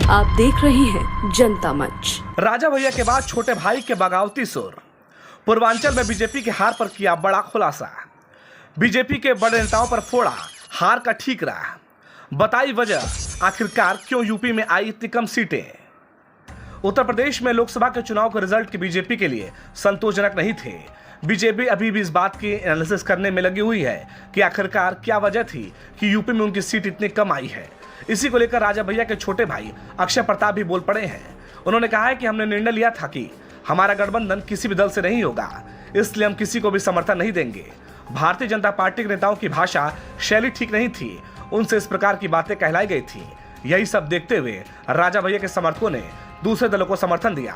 आप देख रहे हैं जनता मंच। राजा भैया के बाद छोटे भाई के बगावती सुर। पूर्वांचल में बीजेपी की हार पर किया बड़ा खुलासा। बीजेपी के बड़े नेताओं पर फोड़ा हार का ठीकरा। बताई वजह, आखिरकार क्यों यूपी में आई इतनी कम सीटें। उत्तर प्रदेश में लोकसभा के चुनाव के रिजल्ट की बीजेपी के लिए संतोषजनक नहीं थे। बीजेपी अभी भी इस बात की एनालिसिस करने में लगी हुई है कि आखिरकार क्या वजह थी कि यूपी में उनकी सीट इतनी कम आई है। इसी को लेकर राजा भैया के छोटे भाई अक्षय प्रताप भी बोल पड़े हैं। उन्होंने कहा है कि हमने निर्णय लिया था कि हमारा गठबंधन किसी भी दल से नहीं होगा, इसलिए हम किसी को भी समर्थन नहीं देंगे। भारतीय जनता पार्टी के नेताओं की भाषा शैली ठीक नहीं थी, उनसे इस प्रकार की बातें कहलाई गई थी। यही सब देखते हुए राजा भैया के समर्थकों ने दूसरे दलों को समर्थन दिया।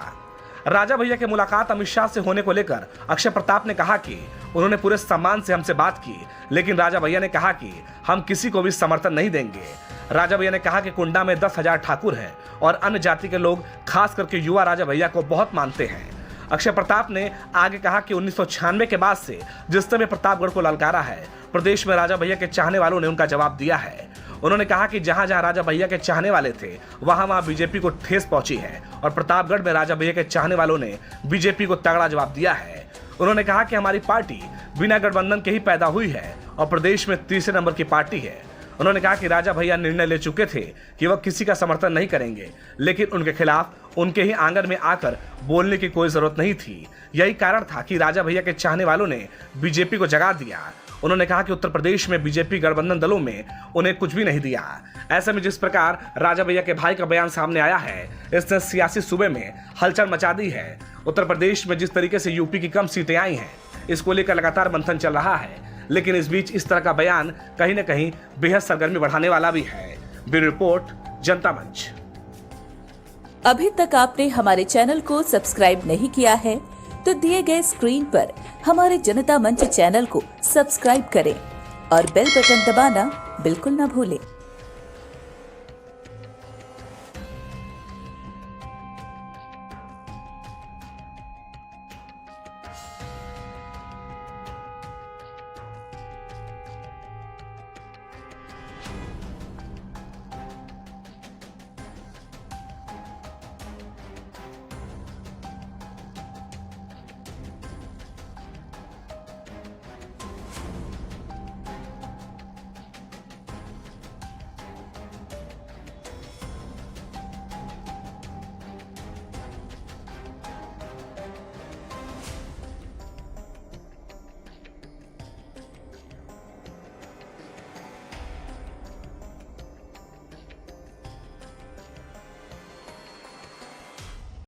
राजा भैया की मुलाकात अमित शाह से होने को लेकर अक्षय प्रताप ने कहा कि उन्होंने पूरे सम्मान से हमसे बात की, लेकिन राजा भैया ने कहा कि हम किसी को भी समर्थन नहीं देंगे। राजा भैया ने कहा कि कुंडा में 10,000 ठाकुर हैं और अन्य जाति के लोग खास करके युवा राजा भैया को बहुत मानते हैं। अक्षय प्रताप ने आगे कहा कि 1996 के बाद से जिस तरह प्रतापगढ़ को ललकारा है, प्रदेश में राजा भैया के चाहने वालों ने उनका जवाब दिया है। उन्होंने कहा कि जहां जहां राजा भैया के चाहने वाले थे वहां वहां बीजेपी को ठेस पहुंची है और प्रतापगढ़ में राजा भैया के चाहने वालों ने बीजेपी को तगड़ा जवाब दिया है। उन्होंने कहा कि हमारी पार्टी बिना गठबंधन के ही पैदा हुई है और प्रदेश में तीसरे नंबर की पार्टी है। उन्होंने कहा कि राजा भैया निर्णय ले चुके थे कि वह किसी का समर्थन नहीं करेंगे, लेकिन उनके खिलाफ उनके ही आंगन में आकर बोलने की कोई जरूरत नहीं थी। यही कारण था कि राजा भैया के चाहने वालों ने बीजेपी को जगा दिया। उन्होंने कहा कि उत्तर प्रदेश में बीजेपी गठबंधन दलों में उन्हें कुछ भी नहीं दिया। ऐसे में जिस प्रकार राजा भैया के भाई का बयान सामने आया है, इसने सियासी सूबे में हलचल मचा दी है। उत्तर प्रदेश में जिस तरीके से यूपी की कम सीटें आई हैं, इसको लेकर लगातार मंथन चल रहा है, लेकिन इस बीच इस तरह का बयान कहीं न कहीं बेहद सरगर्मी बढ़ाने वाला भी है। ब्यूरो रिपोर्ट, जनता मंच। अभी तक आपने हमारे चैनल को सब्सक्राइब नहीं किया है तो दिए गए स्क्रीन पर हमारे जनता मंच चैनल को सब्सक्राइब करें और बेल बटन दबाना बिल्कुल न भूलें।